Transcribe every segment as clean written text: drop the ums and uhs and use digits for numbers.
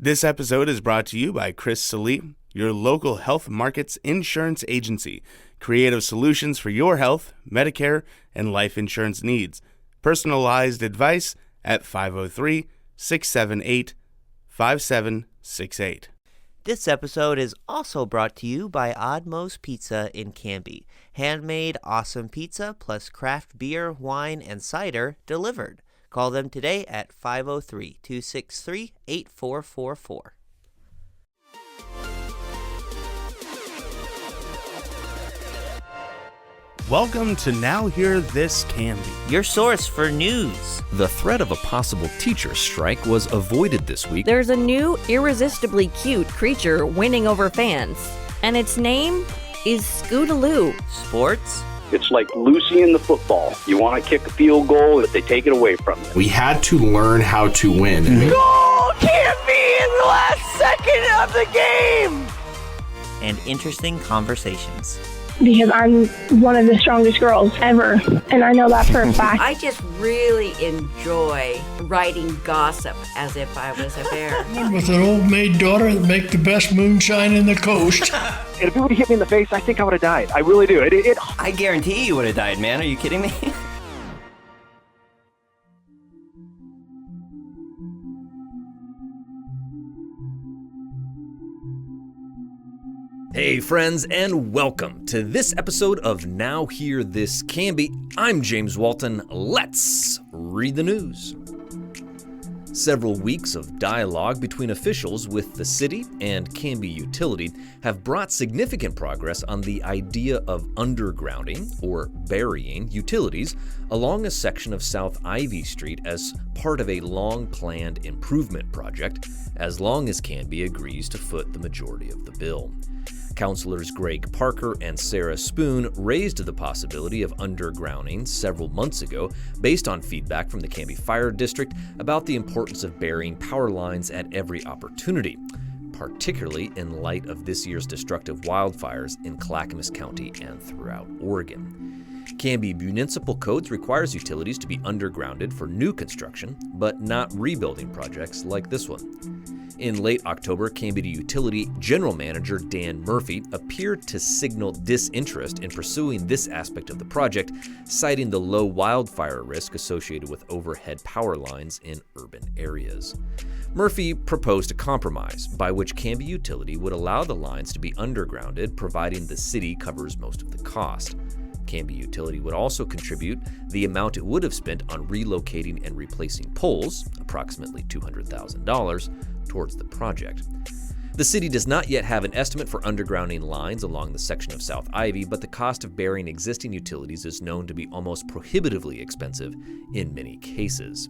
This episode is brought to you by Chris Salee, your local health markets insurance agency. Creative solutions for your health, Medicare, and life insurance needs. Personalized advice at 503-678-5768. This episode is also brought to you by Oddmo's Pizza in Canby. Handmade awesome pizza plus craft beer, wine, and cider delivered. Call them today at 503-263-8444. Welcome to Now Hear This Canby, your source for news. The threat of a possible teacher strike was avoided this week. There's a new, irresistibly cute creature winning over fans, and its name is Scootaloo. Sports. It's like Lucy in the football. You want to kick a field goal, but they take it away from you. We had to learn how to win. Goal can't be in the last second of the game! And interesting conversations. Because I'm one of the strongest girls ever, and I know that for a fact. I just really enjoy writing gossip as if I was a bear. With an old maid daughter that make the best moonshine in the coast. And if it would have hit me in the face, I think I would have died. I really do. I guarantee you would have died, man. Are you kidding me? Hey friends, and welcome to this episode of Now Hear This Canby. I'm James Walton. Let's read the news. Several weeks of dialogue between officials with the city and Canby Utility have brought significant progress on the idea of undergrounding or burying utilities along a section of South Ivy Street as part of a long-planned improvement project, as long as Canby agrees to foot the majority of the bill. Councilors Greg Parker and Sarah Spoon raised the possibility of undergrounding several months ago based on feedback from the Canby Fire District about the importance of burying power lines at every opportunity, particularly in light of this year's destructive wildfires in Clackamas County and throughout Oregon. Canby Municipal Codes requires utilities to be undergrounded for new construction, but not rebuilding projects like this one. In late October, Canby Utility General Manager Dan Murphy appeared to signal disinterest in pursuing this aspect of the project, citing the low wildfire risk associated with overhead power lines in urban areas. Murphy proposed a compromise by which Canby Utility would allow the lines to be undergrounded, providing the city covers most of the cost. Canby Utility would also contribute the amount it would have spent on relocating and replacing poles, approximately $200,000, towards the project. The city does not yet have an estimate for undergrounding lines along the section of South Ivy, but the cost of burying existing utilities is known to be almost prohibitively expensive in many cases.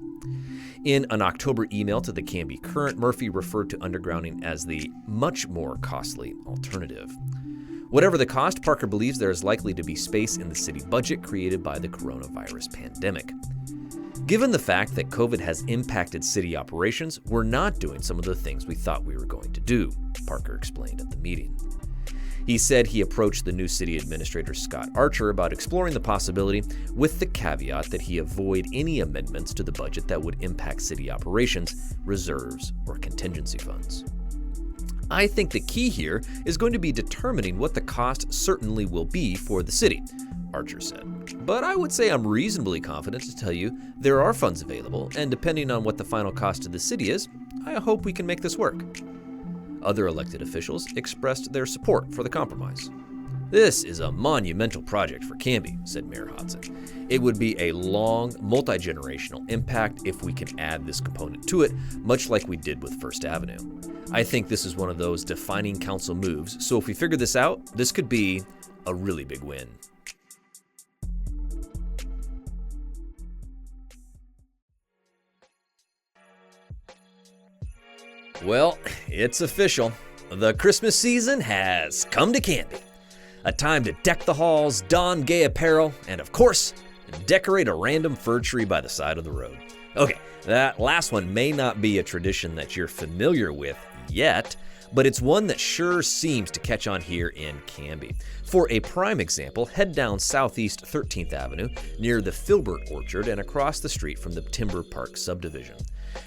In an October email to the Canby Current, Murphy referred to undergrounding as the much more costly alternative. Whatever the cost, Parker believes there is likely to be space in the city budget created by the coronavirus pandemic. Given the fact that COVID has impacted city operations, we're not doing some of the things we thought we were going to do, Parker explained at the meeting. He said he approached the new city administrator, Scott Archer, about exploring the possibility with the caveat that he avoid any amendments to the budget that would impact city operations, reserves, or contingency funds. I think the key here is going to be determining what the cost certainly will be for the city, Archer said. But I would say I'm reasonably confident to tell you there are funds available, and depending on what the final cost to the city is, I hope we can make this work. Other elected officials expressed their support for the compromise. This is a monumental project for Canby, said Mayor Hodson. It would be a long, multi-generational impact if we can add this component to it, much like we did with First Avenue. I think this is one of those defining council moves, so if we figure this out, this could be a really big win. Well, it's official. The Christmas season has come to Canby. A time to deck the halls, don gay apparel, and of course, decorate a random fir tree by the side of the road. Okay, that last one may not be a tradition that you're familiar with yet, but it's one that sure seems to catch on here in Canby. For a prime example, head down Southeast 13th Avenue near the Filbert Orchard and across the street from the Timber Park subdivision.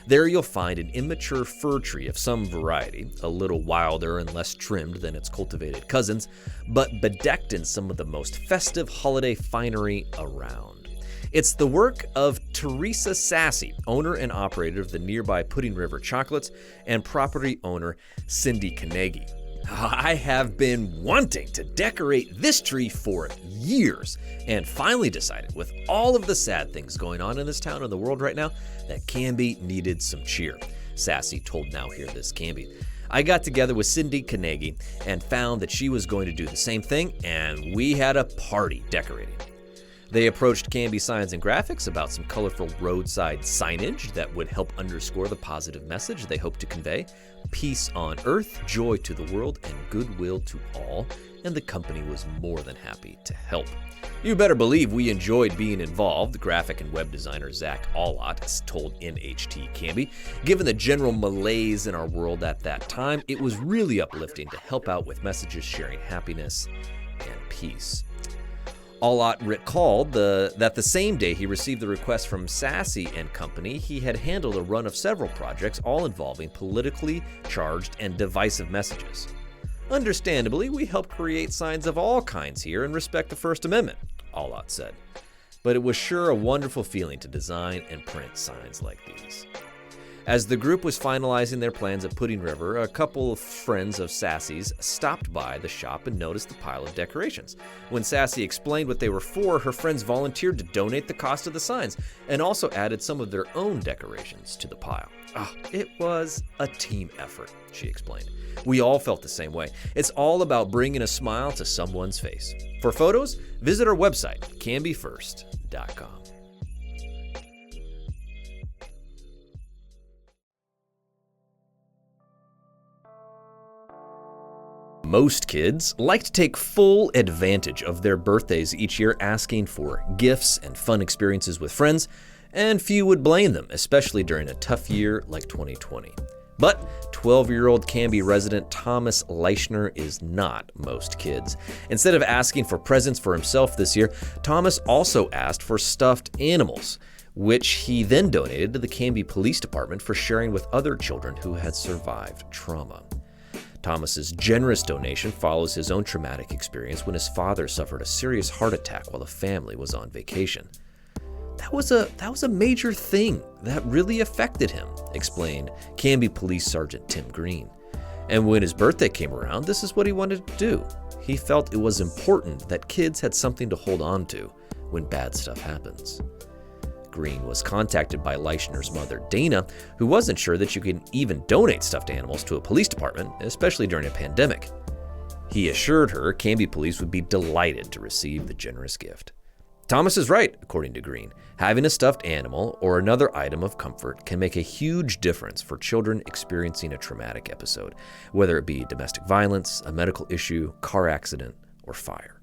There you'll find an immature fir tree of some variety, a little wilder and less trimmed than its cultivated cousins, but bedecked in some of the most festive holiday finery around. It's the work of Teresa Sassy, owner and operator of the nearby Pudding River Chocolates, and property owner Cindy Carnegie. I have been wanting to decorate this tree for years and finally decided, with all of the sad things going on in this town and the world right now, that Canby needed some cheer, Sassy told Now Hear This Canby. I got together with Cindy Carnegie and found that she was going to do the same thing, and we had a party decorating. They approached Canby Signs and Graphics about some colorful roadside signage that would help underscore the positive message they hope to convey: peace on earth, joy to the world, and goodwill to all, and the company was more than happy to help. You better believe we enjoyed being involved, graphic and web designer Zach Allott told NHT Canby. Given the general malaise in our world at that time, it was really uplifting to help out with messages sharing happiness and peace. Allott recalled that the same day he received the request from Sassy and Company, he had handled a run of several projects, all involving politically charged and divisive messages. Understandably, we help create signs of all kinds here and respect the First Amendment, Allott said. But it was sure a wonderful feeling to design and print signs like these. As the group was finalizing their plans at Pudding River, a couple of friends of Sassy's stopped by the shop and noticed the pile of decorations. When Sassy explained what they were for, her friends volunteered to donate the cost of the signs and also added some of their own decorations to the pile. It was a team effort, she explained. We all felt the same way. It's all about bringing a smile to someone's face. For photos, visit our website, canbyfirst.com. Most kids like to take full advantage of their birthdays each year, asking for gifts and fun experiences with friends, and few would blame them, especially during a tough year like 2020. But 12-year-old Canby resident Thomas Leichner is not most kids. Instead of asking for presents for himself this year, Thomas also asked for stuffed animals, which he then donated to the Canby Police Department for sharing with other children who had survived trauma. Thomas's generous donation follows his own traumatic experience when his father suffered a serious heart attack while the family was on vacation. That was a major thing that really affected him, explained Canby Police Sergeant Tim Green. And when his birthday came around, this is what he wanted to do. He felt it was important that kids had something to hold on to when bad stuff happens. Green was contacted by Leichner's mother, Dana, who wasn't sure that you can even donate stuffed animals to a police department, especially during a pandemic. He assured her Canby Police would be delighted to receive the generous gift. Thomas is right, according to Green. Having a stuffed animal or another item of comfort can make a huge difference for children experiencing a traumatic episode, whether it be domestic violence, a medical issue, car accident, or fire.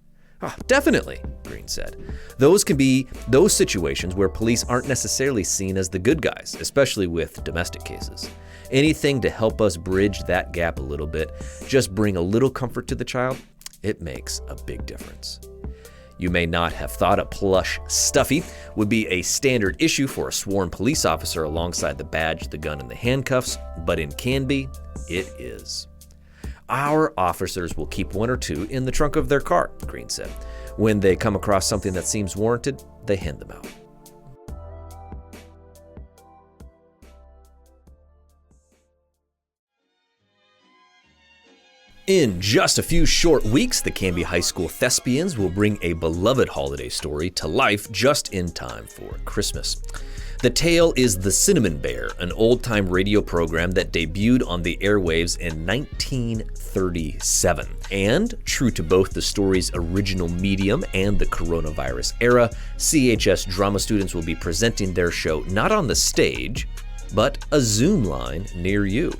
Definitely, Green said. Those can be those situations where police aren't necessarily seen as the good guys, especially with domestic cases. Anything to help us bridge that gap a little bit, just bring a little comfort to the child, it makes a big difference. You may not have thought a plush stuffy would be a standard issue for a sworn police officer alongside the badge, the gun, and the handcuffs, but in Canby, it is. Our officers will keep one or two in the trunk of their car, Green said. When they come across something that seems warranted, they hand them out. In just a few short weeks, the Canby High School Thespians will bring a beloved holiday story to life just in time for Christmas. The tale is The Cinnamon Bear, an old-time radio program that debuted on the airwaves in 1937. And, true to both the story's original medium and the coronavirus era, CHS drama students will be presenting their show not on the stage, but a Zoom line near you.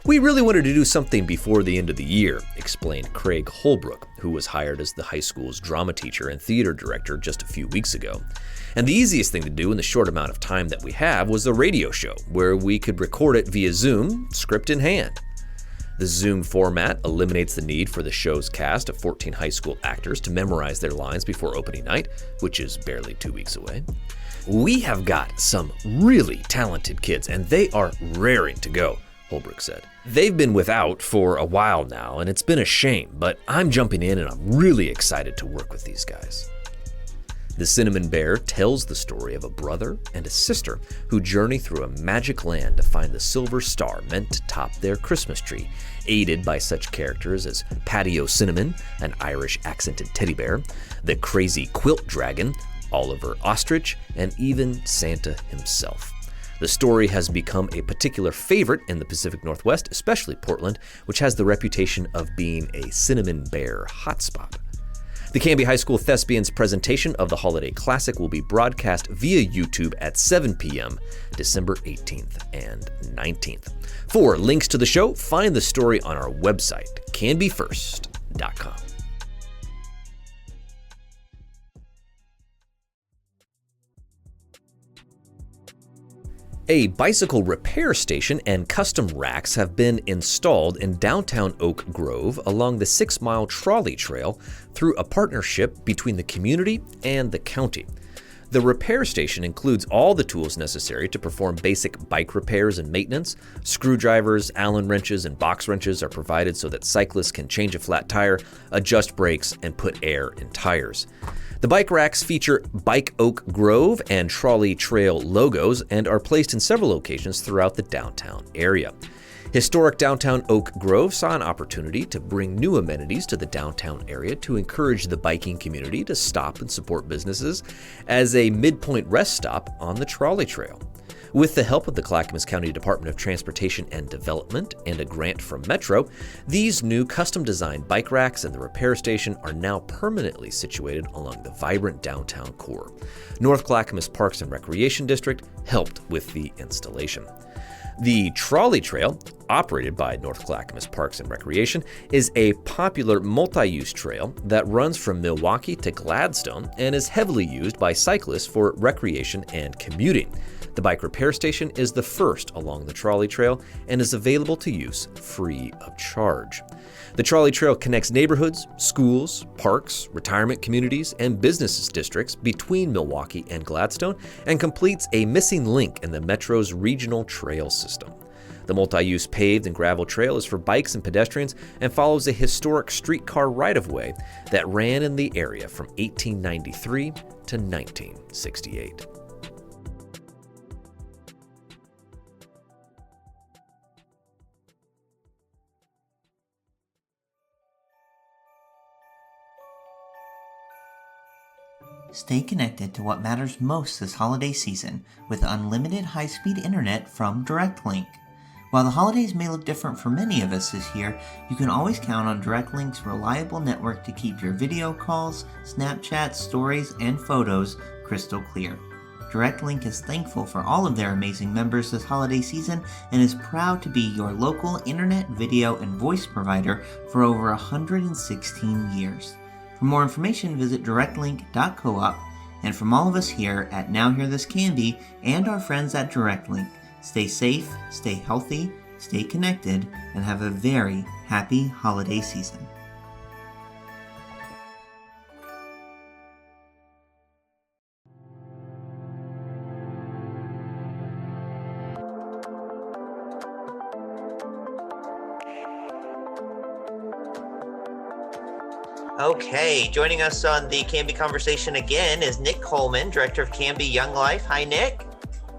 We really wanted to do something before the end of the year, explained Craig Holbrook, who was hired as the high school's drama teacher and theater director just a few weeks ago. And the easiest thing to do in the short amount of time that we have was a radio show, where we could record it via Zoom, script in hand. The Zoom format eliminates the need for the show's cast of 14 high school actors to memorize their lines before opening night, which is barely 2 weeks away. We have got some really talented kids, and they are raring to go, Holbrook said. They've been without for a while now, and it's been a shame, but I'm jumping in and I'm really excited to work with these guys. The Cinnamon Bear tells the story of a brother and a sister who journey through a magic land to find the silver star meant to top their Christmas tree, aided by such characters as Patio Cinnamon, an Irish accented teddy bear, the crazy quilt dragon, Oliver Ostrich, and even Santa himself. The story has become a particular favorite in the Pacific Northwest, especially Portland, which has the reputation of being a cinnamon bear hotspot. The Canby High School Thespians presentation of the Holiday Classic will be broadcast via YouTube at 7 p.m. December 18th and 19th. For links to the show, find the story on our website, canbyfirst.com. A bicycle repair station and custom racks have been installed in downtown Oak Grove along the 6-mile trolley trail through a partnership between the community and the county. The repair station includes all the tools necessary to perform basic bike repairs and maintenance. Screwdrivers, Allen wrenches, and box wrenches are provided so that cyclists can change a flat tire, adjust brakes, and put air in tires. The bike racks feature Bike Oak Grove and Trolley Trail logos and are placed in several locations throughout the downtown area. Historic downtown Oak Grove saw an opportunity to bring new amenities to the downtown area to encourage the biking community to stop and support businesses as a midpoint rest stop on the trolley trail. With the help of the Clackamas County Department of Transportation and Development and a grant from Metro, these new custom-designed bike racks and the repair station are now permanently situated along the vibrant downtown core. North Clackamas Parks and Recreation District helped with the installation. The trolley trail, operated by North Clackamas Parks and Recreation, is a popular multi-use trail that runs from Milwaukee to Gladstone and is heavily used by cyclists for recreation and commuting. The bike repair station is the first along the trolley trail and is available to use free of charge. The trolley trail connects neighborhoods, schools, parks, retirement communities, and business districts between Milwaukee and Gladstone and completes a missing link in the Metro's regional trail system. The multi-use paved and gravel trail is for bikes and pedestrians and follows a historic streetcar right-of-way that ran in the area from 1893 to 1968. Stay connected to what matters most this holiday season with unlimited high-speed internet from DirectLink. While the holidays may look different for many of us this year, you can always count on DirectLink's reliable network to keep your video calls, Snapchats, stories, and photos crystal clear. DirectLink is thankful for all of their amazing members this holiday season and is proud to be your local internet, video, and voice provider for over 116 years. For more information, visit directlink.coop. And from all of us here at Now Hear This Canby and our friends at DirectLink, stay safe, stay healthy, stay connected, and have a very happy holiday season. Okay, joining us on the Canby Conversation again is Nick Coleman, Director of Canby Young Life. Hi, Nick.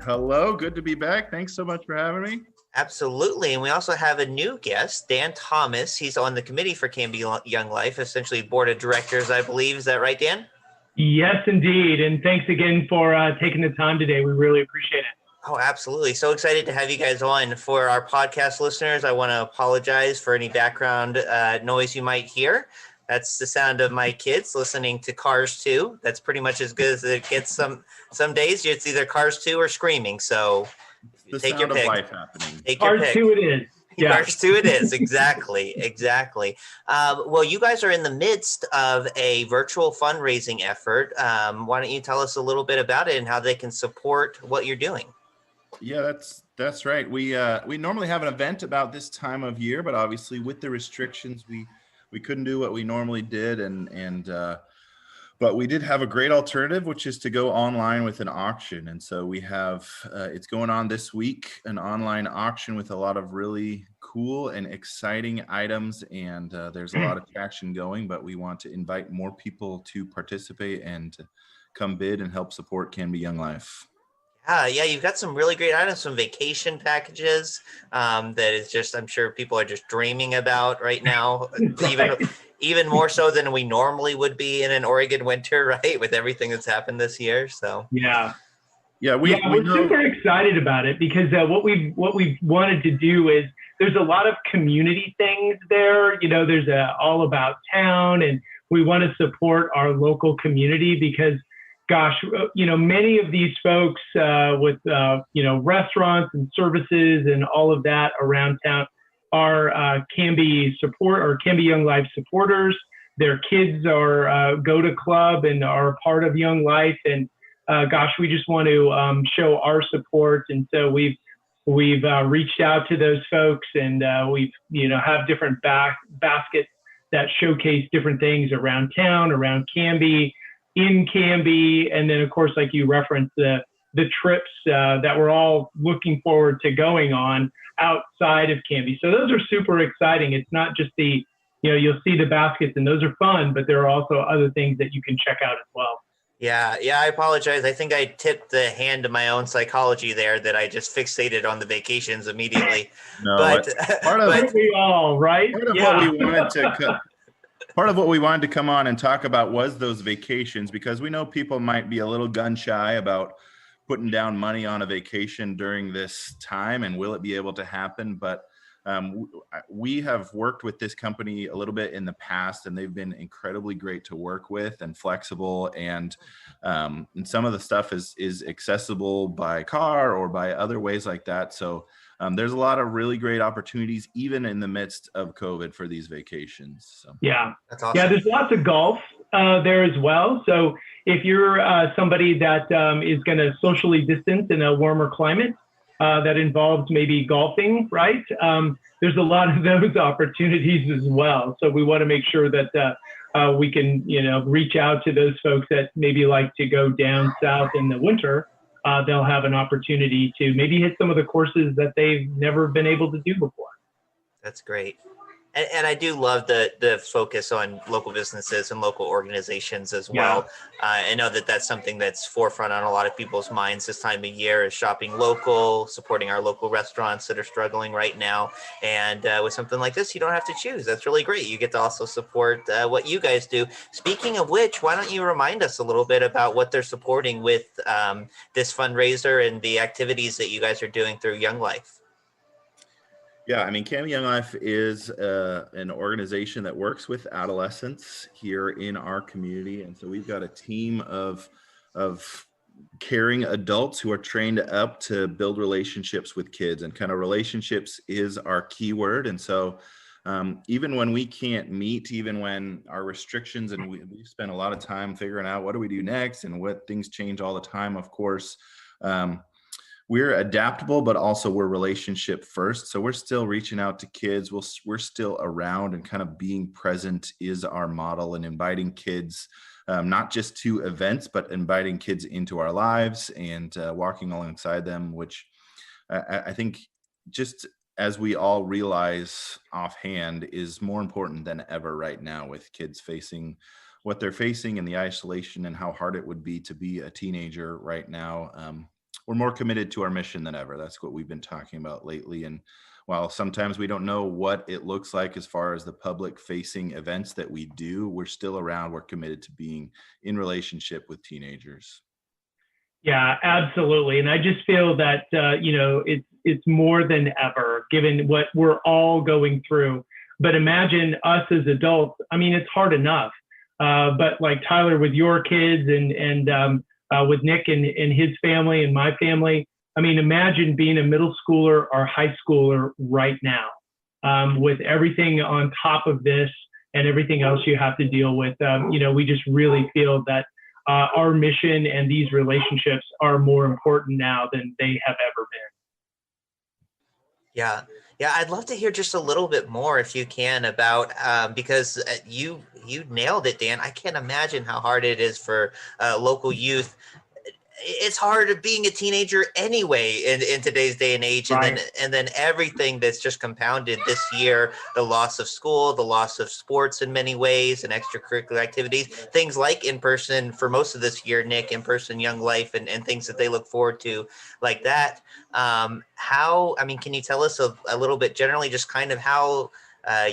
Hello, good to be back. Thanks so much for having me. Absolutely, and we also have a new guest, Dan Thomas. He's on the committee for Canby Young Life, essentially board of directors, I believe. Is that right, Dan? Yes, indeed, and thanks again for taking the time today. We really appreciate it. Oh, absolutely. So excited to have you guys on. For our podcast listeners, I want to apologize for any background noise you might hear. That's the sound of my kids listening to Cars 2. That's pretty much as good as it gets. Some days it's either Cars 2 or screaming. So take your pick. Life happening. Take Cars your pick. 2 it is. Yeah. Cars 2 it is. Exactly. Well, you guys are in the midst of a virtual fundraising effort. Why don't you tell us a little bit about it and how they can support what you're doing? Yeah, that's right. We normally have an event about this time of year, but obviously with the restrictions, we couldn't do what we normally did, but But we did have a great alternative, which is to go online with an auction. And so we have, it's going on this week, an online auction with a lot of really cool and exciting items. And there's a lot of traction going, but we want to invite more people to participate and to come bid and help support Canby Young Life. Yeah, you've got some really great items, some vacation packages that is just, I'm sure people are just dreaming about right now, even more so than we normally would be in an Oregon winter, right? With everything that's happened this year. So yeah, we're super excited about it because what we've wanted to do is there's a lot of community things there. There's all about town, and we want to support our local community because, gosh, many of these folks with restaurants and services and all of that around town are Canby Young Life supporters. Their kids are go to club and are part of Young Life, and we just want to show our support. And so we've reached out to those folks, and we've have different baskets that showcase different things around town, around Canby, in Canby, and then of course, like you referenced, the trips that we're all looking forward to going on outside of Canby. So those are super exciting. It's not just you'll see the baskets and those are fun, but there are also other things that you can check out as well. Yeah, I apologize. I think I tipped the hand to my own psychology there that I just fixated on the vacations immediately. No, but we all, right? Part of what we wanted to come on and talk about was those vacations, because we know people might be a little gun shy about putting down money on a vacation during this time, and will it be able to happen? But we have worked with this company a little bit in the past, and they've been incredibly great to work with and flexible, and some of the stuff is accessible by car or by other ways like that. So there's a lot of really great opportunities, even in the midst of COVID, for these vacations. So. Yeah, that's awesome. Yeah, there's lots of golf there as well. So if you're somebody that is going to socially distance in a warmer climate that involves maybe golfing, right? There's a lot of those opportunities as well. So we want to make sure that we can, reach out to those folks that maybe like to go down south in the winter. They'll have an opportunity to maybe hit some of the courses that they've never been able to do before. That's great. And I do love the focus on local businesses and local organizations as well. I know that that's something that's forefront on a lot of people's minds this time of year, is shopping local, supporting our local restaurants that are struggling right now. And with something like this, you don't have to choose. That's really great. You get to also support what you guys do. Speaking of which, why don't you remind us a little bit about what they're supporting with this fundraiser and the activities that you guys are doing through Young Life? Yeah, I mean, Canby Young Life is an organization that works with adolescents here in our community. And so we've got a team of caring adults who are trained up to build relationships with kids, and kind of relationships is our key word. And so even when we can't meet, even when our restrictions, and we spend a lot of time figuring out what do we do next, and what things change all the time, of course, we're adaptable, but also we're relationship first. So we're still reaching out to kids. We're still around, and kind of being present is our model, and inviting kids, not just to events, but inviting kids into our lives and walking alongside them, which I think, just as we all realize offhand, is more important than ever right now, with kids facing what they're facing and the isolation and how hard it would be to be a teenager right now. We're more committed to our mission than ever. That's what we've been talking about lately. And while sometimes we don't know what it looks like as far as the public facing events that we do, we're still around. We're committed to being in relationship with teenagers. Yeah, absolutely. And I just feel that, it's more than ever, given what we're all going through. But imagine us as adults. I mean, it's hard enough. But like Tyler, with your kids and with Nick and his family and my family, I mean, imagine being a middle schooler or high schooler right now, with everything on top of this and everything else you have to deal with. We just really feel that our mission and these relationships are more important now than they have ever been. Yeah. Yeah, I'd love to hear just a little bit more if you can about because you nailed it, Dan. I can't imagine how hard it is for local youth. It's hard being a teenager anyway in today's day and age, Right. and then everything that's just compounded this year, the loss of school, the loss of sports in many ways, and extracurricular activities, things like in person for most of this year, Nick, in person Young Life, and things that they look forward to like that. Can you tell us a little bit generally just kind of how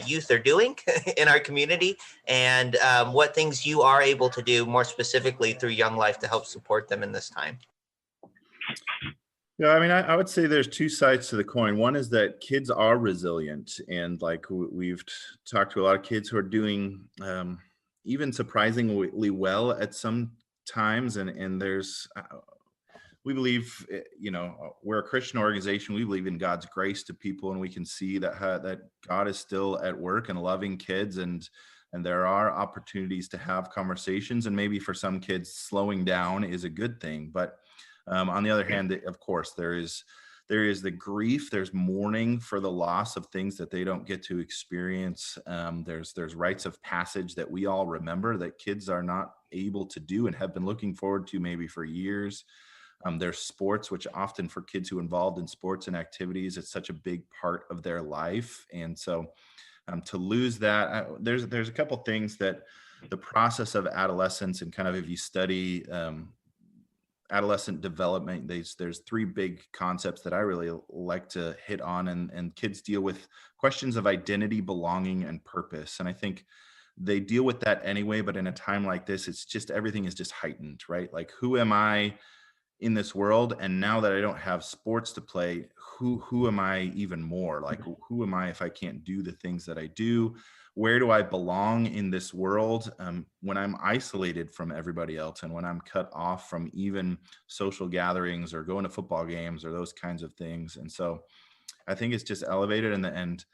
youth are doing in our community, and what things you are able to do more specifically through Young Life to help support them in this time? Yeah, I mean, I would say there's two sides to the coin. One is that kids are resilient, and like we've talked to a lot of kids who are doing even surprisingly well at some times, and there's we believe, we're a Christian organization. We believe in God's grace to people, and we can see that God is still at work and loving kids, and there are opportunities to have conversations. And maybe for some kids, slowing down is a good thing. But on the other hand, of course, there is the grief. There's mourning for the loss of things that they don't get to experience. There's rites of passage that we all remember that kids are not able to do and have been looking forward to maybe for years. There's sports, which often for kids who are involved in sports and activities, it's such a big part of their life. And so to lose that, there's a couple things that the process of adolescence, and kind of if you study adolescent development, there's three big concepts that I really like to hit on, and kids deal with questions of identity, belonging, and purpose. And I think they deal with that anyway, but in a time like this, it's just everything is just heightened, right? Like, who am I in this world? And now that I don't have sports to play, who am I even more? Like, who am I if I can't do the things that I do? Where do I belong in this world when I'm isolated from everybody else, and when I'm cut off from even social gatherings or going to football games or those kinds of things? And so I think it's just elevated, and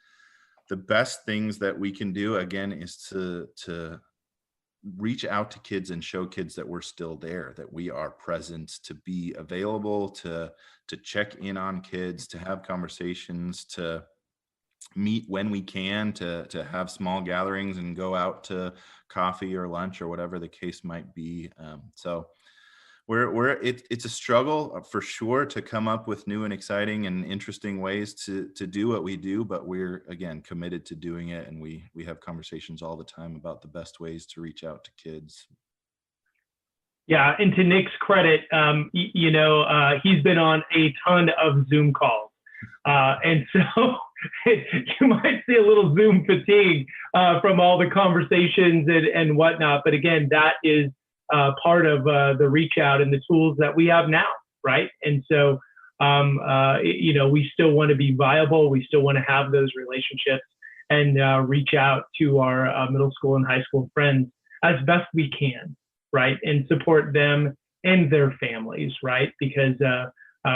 the best things that we can do, again, is to reach out to kids and show kids that we're still there, that we are present, to be available, to check in on kids, to have conversations, to meet when we can, to have small gatherings and go out to coffee or lunch or whatever the case might be. So it's a struggle for sure to come up with new and exciting and interesting ways to do what we do, but we're, again, committed to doing it, and we have conversations all the time about the best ways to reach out to kids. Yeah, and to Nick's credit, he's been on a ton of Zoom calls, and so you might see a little Zoom fatigue from all the conversations and whatnot. But again, that is part of the reach out and the tools that we have now, right? And so, we still want to be viable. We still want to have those relationships and reach out to our middle school and high school friends as best we can, right? And support them and their families, right? Because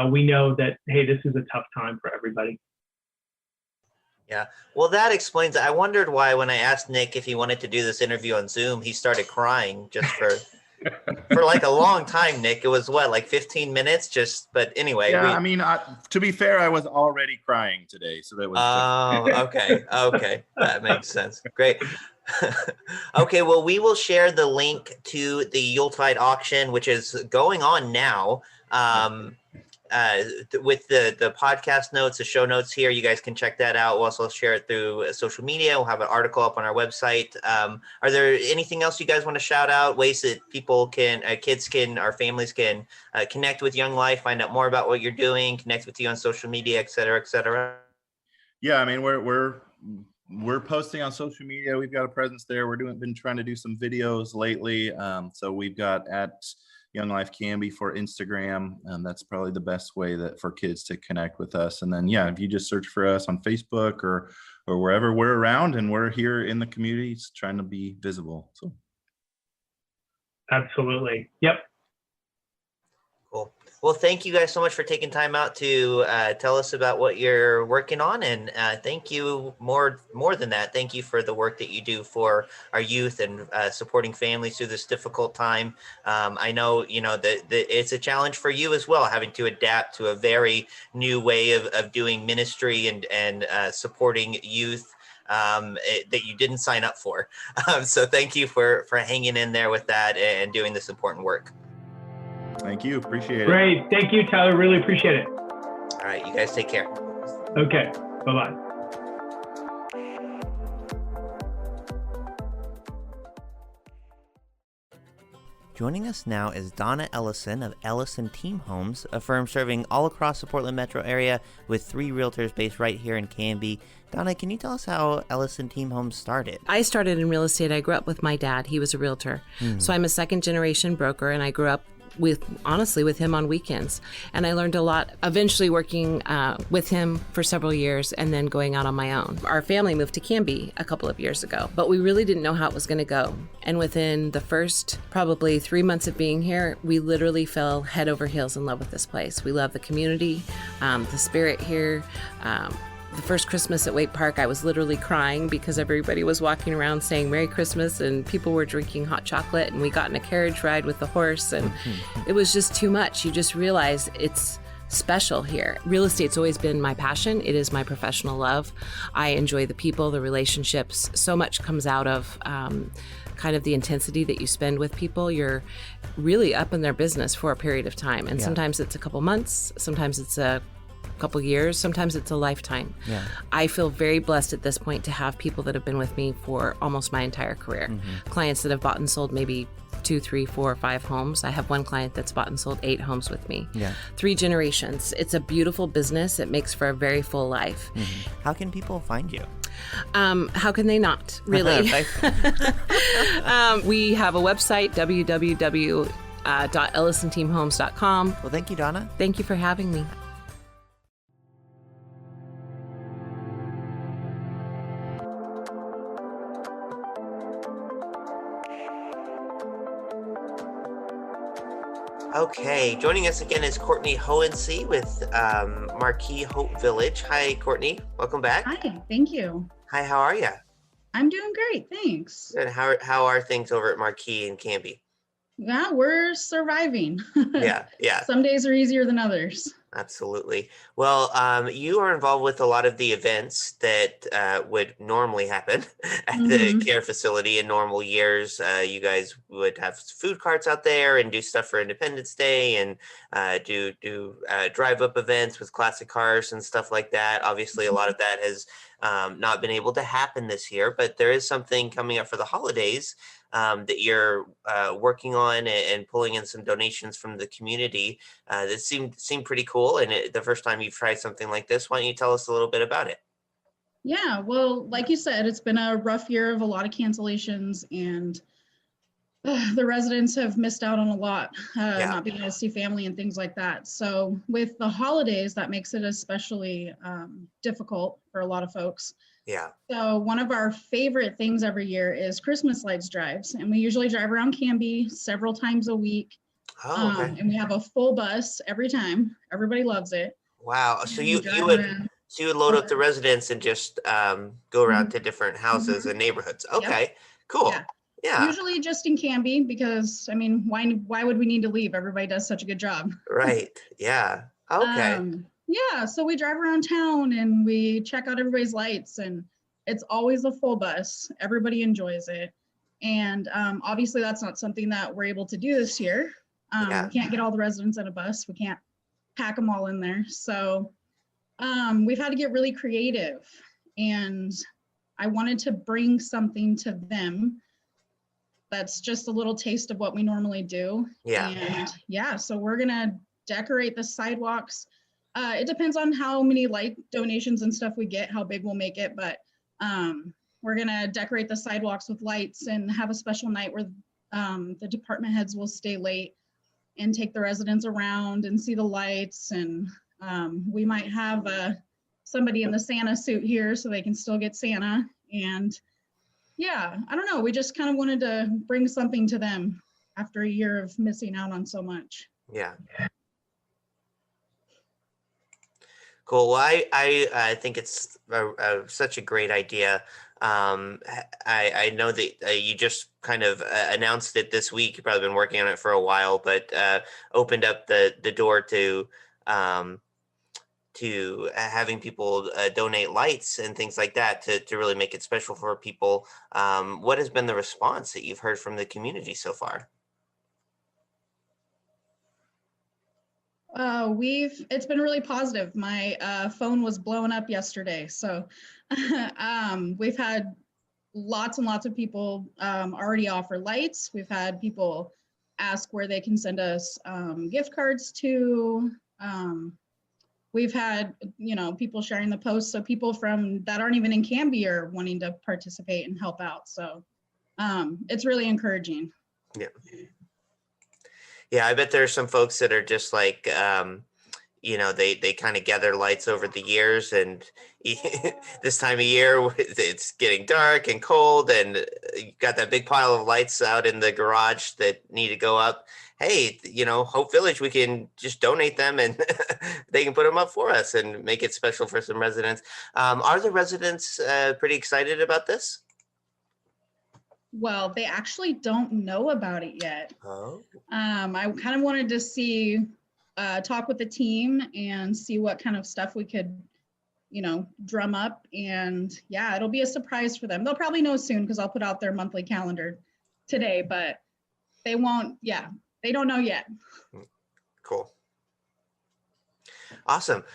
we know that, hey, this is a tough time for everybody. Yeah, well, that explains it. I wondered why when I asked Nick if he wanted to do this interview on Zoom, he started crying just for like a long time, Nick. It was what, like 15 minutes? But anyway. Yeah, to be fair, I was already crying today, so that was. Oh, okay. That makes sense. Great. Okay, well, we will share the link to the Yuletide auction, which is going on now. With the podcast notes, the show notes here, you guys can check that out. We'll also share it through social media. We'll have an article up on our website. Are there anything else you guys want to shout out? Ways that people can, kids can, our families can connect with Young Life, find out more about what you're doing, connect with you on social media, et cetera, et cetera? Yeah, I mean, we're posting on social media. We've got a presence there. Been trying to do some videos lately. So we've got at Young Life Canby for Instagram, and that's probably the best way for kids to connect with us. And then, yeah, if you just search for us on Facebook or wherever we're around, and we're here in the community trying to be visible. So, absolutely, yep. Cool. Well, thank you guys so much for taking time out to tell us about what you're working on, and thank you more than that. Thank you for the work that you do for our youth and supporting families through this difficult time. I know that it's a challenge for you as well, having to adapt to a very new way of doing ministry and supporting youth that you didn't sign up for. So thank you for hanging in there with that and doing this important work. Thank you. Appreciate it. Great. Thank you, Tyler. Really appreciate it. All right. You guys take care. Okay. Bye-bye. Joining us now is Donna Ellison of Ellison Team Homes, a firm serving all across the Portland metro area with 3 realtors based right here in Canby. Donna, can you tell us how Ellison Team Homes started? I started in real estate. I grew up with my dad. He was a realtor. So I'm a second generation broker, and I grew up with him on weekends. And I learned a lot, eventually working with him for several years and then going out on my own. Our family moved to Canby a couple of years ago, but we really didn't know how it was going to go. And within the first probably 3 months of being here, we literally fell head over heels in love with this place. We love the community, the spirit here. The first Christmas at Waite Park, I was literally crying because everybody was walking around saying Merry Christmas and people were drinking hot chocolate, and we got in a carriage ride with the horse, and it was just too much. You just realize it's special here. Real estate's always been my passion. It is my professional love. I enjoy the people, the relationships. So much comes out of kind of the intensity that you spend with people. You're really up in their business for a period of time, and sometimes it's a couple months, sometimes it's a couple years, sometimes it's a lifetime. I feel very blessed at this point to have people that have been with me for almost my entire career. Clients that have bought and sold maybe 2, 3, 4, 5 homes. I have one client that's bought and sold 8 homes with me. 3 generations. It's a beautiful business. It makes for a very full life. How can people find you? How can they not, really? We have a website, www.ellisonteamhomes.com. Well, thank you, Donna. Thank you for having me. Okay, joining us again is Courtney Hohensee with Marquis Hope Village. Hi, Courtney. Welcome back. Hi, thank you. Hi, how are you? I'm doing great, thanks. Good. How are things over at Marquis and Canby? Yeah, we're surviving. Yeah. Some days are easier than others. Absolutely. Well, you are involved with a lot of the events that would normally happen at the care facility in normal years. You guys would have food carts out there and do stuff for Independence Day and do drive-up events with classic cars and stuff like that. Obviously, a lot of that has not been able to happen this year, but there is something coming up for the holidays that you're working on and pulling in some donations from the community. That seemed pretty cool. And the first time you've tried something like this, why don't you tell us a little bit about it? Yeah, well, like you said, it's been a rough year of a lot of cancellations, and the residents have missed out on a lot, not being able to see family and things like that. So with the holidays, that makes it especially difficult for a lot of folks. Yeah. So one of our favorite things every year is Christmas lights drives. And we usually drive around Canby several times a week. Oh, okay. And we have a full bus every time. Everybody loves it. Wow. So you would load up the residents and just go around to different houses and neighborhoods. Okay, cool. Yeah. Usually just in Canby, because I mean, why would we need to leave? Everybody does such a good job. Right. Yeah. Okay. Yeah, so we drive around town and we check out everybody's lights, and it's always a full bus. Everybody enjoys it. And obviously that's not something that we're able to do this year. We can't get all the residents in a bus. We can't pack them all in there. So we've had to get really creative, and I wanted to bring something to them that's just a little taste of what we normally do. So we're gonna decorate the sidewalks. It depends on how many light donations and stuff we get, how big we'll make it, but we're gonna decorate the sidewalks with lights and have a special night where the department heads will stay late and take the residents around and see the lights. And we might have somebody in the Santa suit here so they can still get Santa. And yeah, I don't know, we just kind of wanted to bring something to them after a year of missing out on so much. Yeah. Cool. Well, I think it's such a great idea. I know that you just kind of announced it this week. You've probably been working on it for a while, but opened up the door um, to having people donate lights and things like that to really make it special for people. What has been the response that you've heard from the community so far? It's been really positive. My phone was blowing up yesterday. So we've had lots and lots of people already offer lights. We've had people ask where they can send us gift cards to. We've had, people sharing the posts. So people from that aren't even in Canby are wanting to participate and help out. So it's really encouraging. Yeah. Yeah, I bet there's some folks that are just like, they kind of gather lights over the years, and this time of year it's getting dark and cold, and you got that big pile of lights out in the garage that need to go up. Hey, Hope Village, we can just donate them and they can put them up for us and make it special for some residents. Are the residents pretty excited about this? Well, they actually don't know about it yet. Oh. I kind of wanted to talk with the team and see what kind of stuff we could, drum up. And yeah, it'll be a surprise for them. They'll probably know soon because I'll put out their monthly calendar today, but they won't. Yeah, they don't know yet. Cool. Awesome.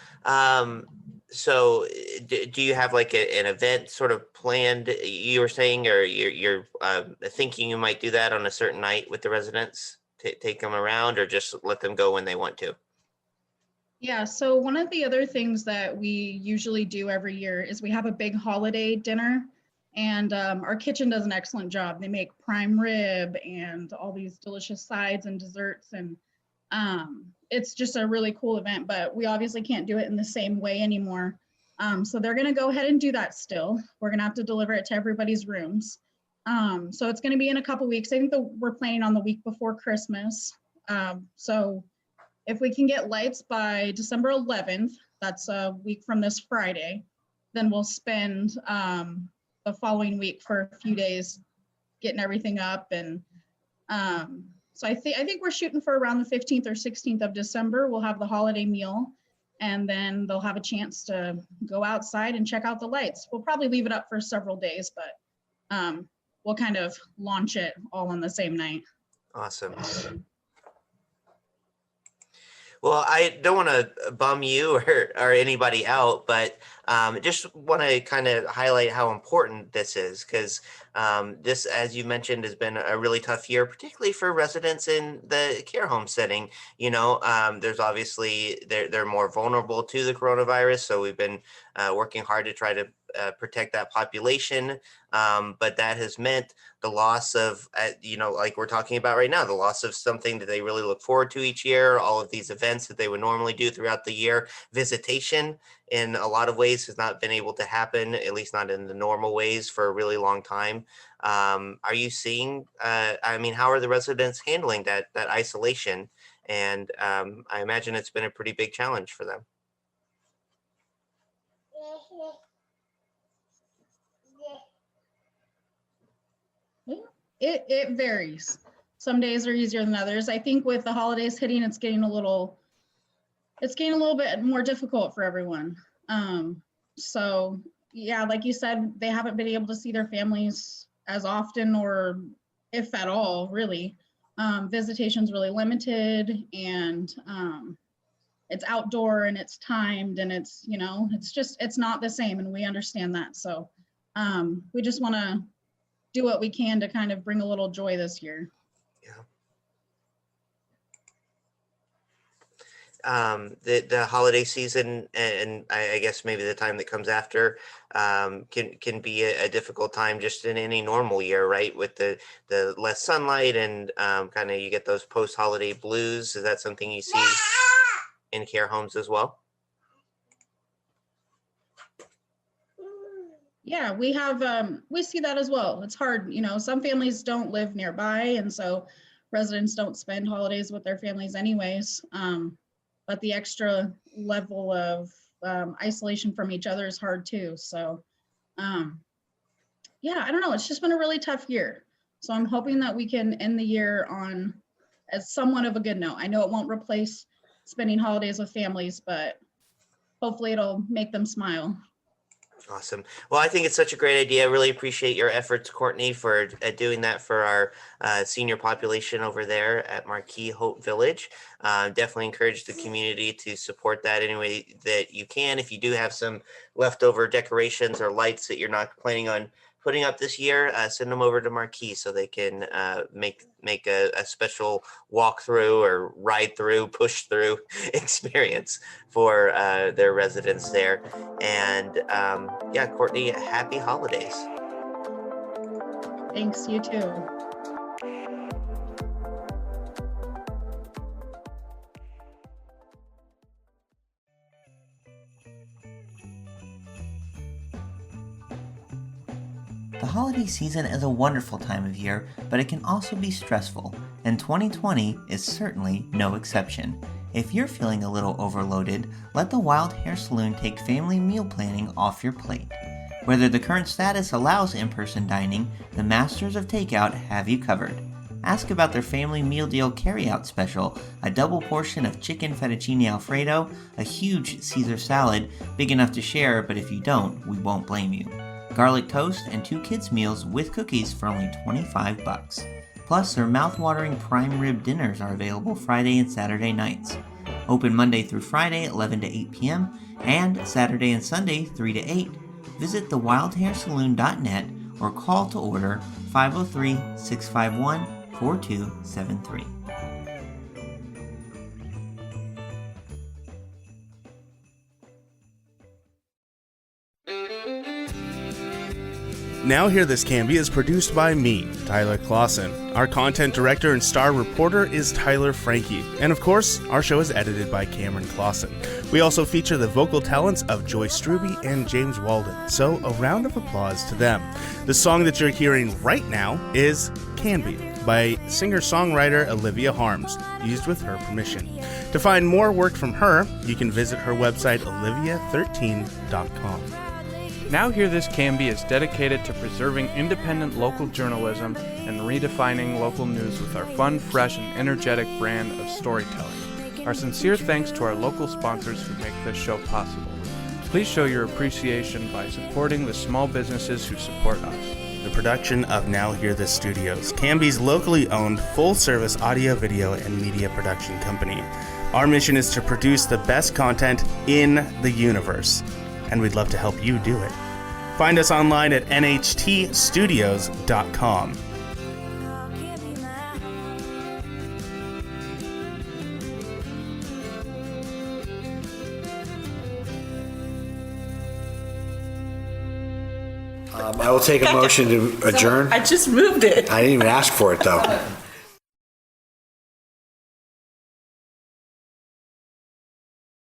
So do you have like an event sort of planned, you were saying, or you're thinking you might do that on a certain night with the residents, take them around, or just let them go when they want to? Yeah, so one of the other things that we usually do every year is we have a big holiday dinner, and our kitchen does an excellent job. They make prime rib and all these delicious sides and desserts, and it's just a really cool event, but we obviously can't do it in the same way anymore. So they're going to go ahead and do that still. We're going to have to deliver it to everybody's rooms. So it's going to be in a couple weeks. I think we're planning on the week before Christmas. So if we can get lights by December 11th, that's a week from this Friday, then we'll spend the following week for a few days getting everything up. And so I think we're shooting for around the 15th or 16th of December. We'll have the holiday meal, and then they'll have a chance to go outside and check out the lights. We'll probably leave it up for several days, but we'll kind of launch it all on the same night. Awesome. Well, I don't want to bum you or anybody out, but just want to kind of highlight how important this is, because this, as you mentioned, has been a really tough year, particularly for residents in the care home setting. There's obviously, they're more vulnerable to the coronavirus, so we've been working hard to try to protect that population. But that has meant the loss of, like we're talking about right now, the loss of something that they really look forward to each year, all of these events that they would normally do throughout the year. Visitation in a lot of ways has not been able to happen, at least not in the normal ways, for a really long time. Are you seeing, how are the residents handling that isolation? And I imagine it's been a pretty big challenge for them. It varies. Some days are easier than others. I think with the holidays hitting, it's getting a little bit more difficult for everyone. So yeah, like you said, they haven't been able to see their families as often, or if at all, really. Visitation's really limited, and it's outdoor and it's timed, and it's not the same, and we understand that. So we just want to do what we can to kind of bring a little joy this year. The holiday season, and I guess maybe the time that comes after, can be a difficult time just in any normal year, right? With the less sunlight and kind of you get those post-holiday blues. Is that something you see in care homes as well? Yeah, we see that as well. It's hard, some families don't live nearby, and so residents don't spend holidays with their families anyways. But the extra level of isolation from each other is hard too. So yeah, I don't know. It's just been a really tough year. So I'm hoping that we can end the year on as somewhat of a good note. I know it won't replace spending holidays with families, but hopefully it'll make them smile. Awesome. Well, I think it's such a great idea. I really appreciate your efforts, Courtney, for doing that for our senior population over there at Marquis Hope Village. Definitely encourage the community to support that any way that you can. If you do have some leftover decorations or lights that you're not planning on putting up this year, send them over to Marquis so they can make a special walk-through or ride-through, push-through experience for their residents there. And yeah, Courtney, happy holidays. Thanks, you too. The holiday season is a wonderful time of year, but it can also be stressful, and 2020 is certainly no exception. If you're feeling a little overloaded, let the Wild Hair Saloon take family meal planning off your plate. Whether the current status allows in-person dining, the Masters of Takeout have you covered. Ask about their family meal deal carryout special, a double portion of chicken fettuccine alfredo, a huge Caesar salad, big enough to share, but if you don't, we won't blame you. Garlic toast and 2 kids' meals with cookies for only $25. Plus, their mouth-watering prime rib dinners are available Friday and Saturday nights. Open Monday through Friday, 11 to 8 p.m., and Saturday and Sunday, 3 to 8. Visit thewildhairsaloon.net or call to order 503-651-4273. Now Hear This Canby is produced by me, Tyler Clausen. Our content director and star reporter is Tyler Frankie. And of course, our show is edited by Cameron Clausen. We also feature the vocal talents of Joyce Struby and James Walden. So a round of applause to them. The song that you're hearing right now is Canby by singer-songwriter Olivia Harms, used with her permission. To find more work from her, you can visit her website olivia13.com. Now Hear This Canby is dedicated to preserving independent local journalism and redefining local news with our fun, fresh, and energetic brand of storytelling. Our sincere thanks to our local sponsors who make this show possible. Please show your appreciation by supporting the small businesses who support us. The production of Now Hear This Studios, Canby's locally owned full-service audio, video, and media production company. Our mission is to produce the best content in the universe, and we'd love to help you do it. Find us online at nhtstudios.com. I will take a motion to adjourn. I just moved it. I didn't even ask for it, though.